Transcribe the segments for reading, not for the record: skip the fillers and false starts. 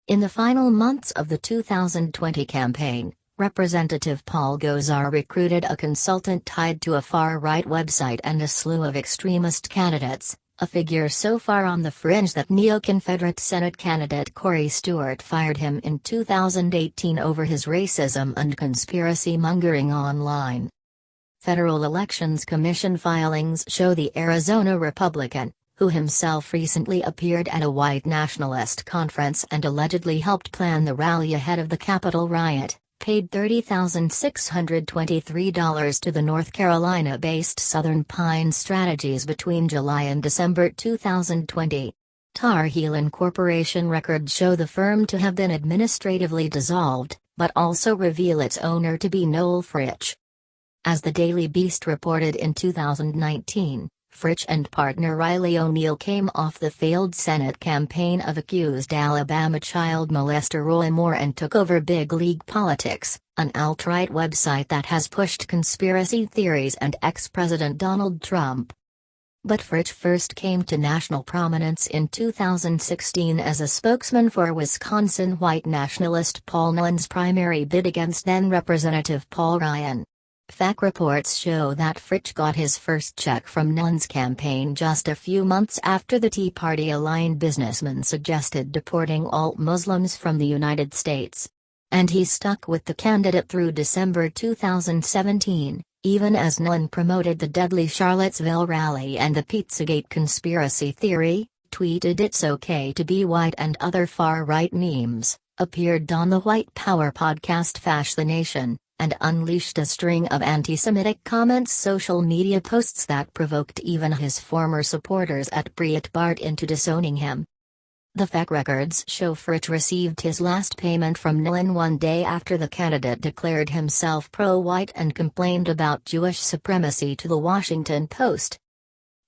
In the final months of the 2020 campaign, Representative Paul Gosar recruited a consultant tied to a far-right website and a slew of extremist candidates, a figure so far on the fringe that neo-Confederate Senate candidate Corey Stewart fired him in 2018 over his racism and conspiracy-mongering online. Federal Elections Commission filings show the Arizona Republican, who himself recently appeared at a white nationalist conference and allegedly helped plan the rally ahead of the Capitol riot, paid $30,623 to the North Carolina-based Southern Pine Strategies between July and December 2020. Tar Heel Incorporation records show the firm to have been administratively dissolved, but also reveal its owner to be Noel Fritch. As the Daily Beast reported in 2019, Fritch and partner Riley O'Neill came off the failed Senate campaign of accused Alabama child molester Roy Moore and took over Big League Politics, an alt-right website that has pushed conspiracy theories and ex-President Donald Trump. But Fritch first came to national prominence in 2016 as a spokesman for Wisconsin white nationalist Paul Nunn's primary bid against then-Representative Paul Ryan. FAQ reports show that Fritch got his first check from Nunn's campaign just a few months after the Tea Party-aligned businessman suggested deporting all Muslims from the United States. And he stuck with the candidate through December 2017, even as Nunn promoted the deadly Charlottesville rally and the Pizzagate conspiracy theory, tweeted "It's okay to be white" and other far-right memes, appeared on the White Power podcast Fash the Nation, and unleashed a string of anti-Semitic comments, social media posts that provoked even his former supporters at Breitbart into disowning him. The FAQ records show Fritch received his last payment from Nunn one day after the candidate declared himself pro-white and complained about Jewish supremacy to the Washington Post.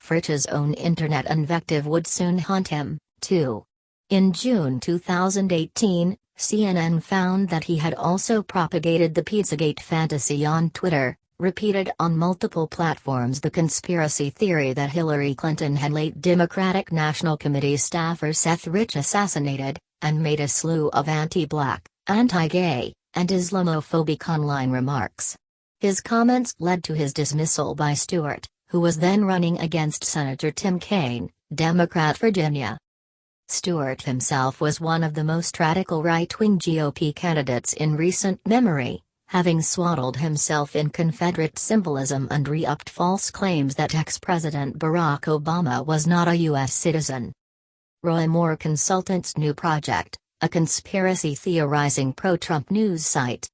Fritch's own internet invective would soon haunt him, too. In June 2018, CNN found that he had also propagated the Pizzagate fantasy on Twitter, repeated on multiple platforms the conspiracy theory that Hillary Clinton had late Democratic National Committee staffer Seth Rich assassinated, and made a slew of anti-black, anti-gay, and Islamophobic online remarks. His comments led to his dismissal by Stewart, who was then running against Senator Tim Kaine, Democrat Virginia. Stewart himself was one of the most radical right-wing GOP candidates in recent memory, having swaddled himself in Confederate symbolism and re-upped false claims that ex-President Barack Obama was not a U.S. citizen. Roy Moore Consultants' new project, a conspiracy theorizing pro-Trump news site.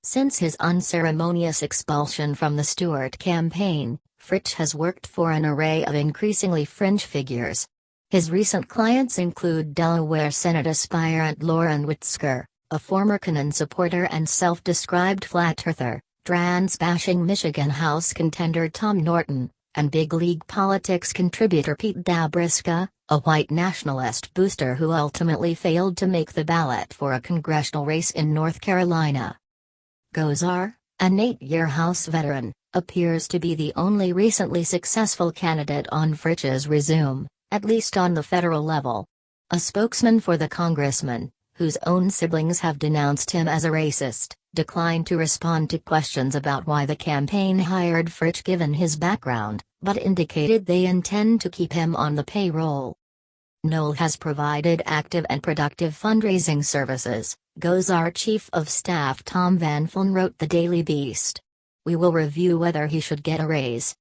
Since his unceremonious expulsion from the Stewart campaign, Fritch has worked for an array of increasingly fringe figures. His recent clients include Delaware Senate aspirant Lauren Witzker, a former Cannon supporter and self-described flat-earther, trans-bashing Michigan House contender Tom Norton, and Big League Politics contributor Pete Dabriska, a white nationalist booster who ultimately failed to make the ballot for a congressional race in North Carolina. Gosar, an 8-year House veteran, appears to be the only recently successful candidate on Fritch's resume, at least on the federal level. A spokesman for the congressman, whose own siblings have denounced him as a racist, declined to respond to questions about why the campaign hired Fritch given his background, but indicated they intend to keep him on the payroll. Noel has provided active and productive fundraising services, Gosar Chief of Staff Tom Van Fullen wrote the Daily Beast. We will review whether he should get a raise.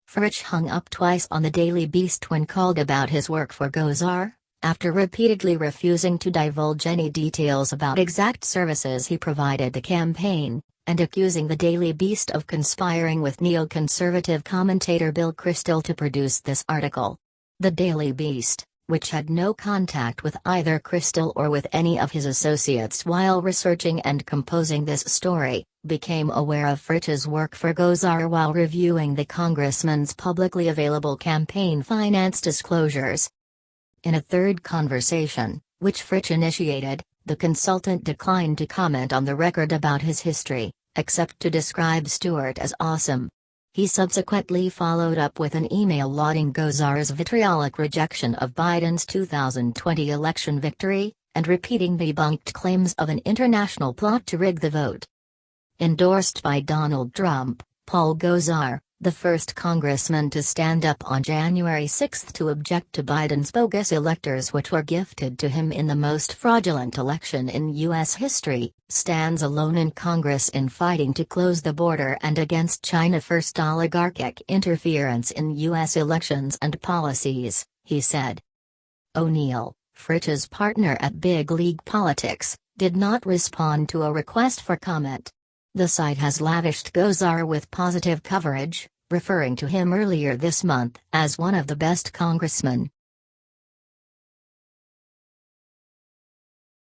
Fritch hung up twice on the Daily Beast when called about his work for Gosar, after repeatedly refusing to divulge any details about exact services he provided the campaign, and accusing the Daily Beast of conspiring with neoconservative commentator Bill Kristol to produce this article. The Daily Beast, which had no contact with either Kristol or with any of his associates while researching and composing this story, became aware of Fritch's work for Gosar while reviewing the congressman's publicly available campaign finance disclosures. In a third conversation, which Fritch initiated, the consultant declined to comment on the record about his history, except to describe Stewart as awesome. He subsequently followed up with an email lauding Gosar's vitriolic rejection of Biden's 2020 election victory, and repeating debunked claims of an international plot to rig the vote. Endorsed by Donald Trump, Paul Gosar, the first congressman to stand up on January 6 to object to Biden's bogus electors which were gifted to him in the most fraudulent election in U.S. history, stands alone in Congress in fighting to close the border and against China-first oligarchic interference in U.S. elections and policies, he said. O'Neill, Fritch's partner at Big League Politics, did not respond to a request for comment. The site has lavished Gosar with positive coverage, referring to him earlier this month as one of the best congressmen,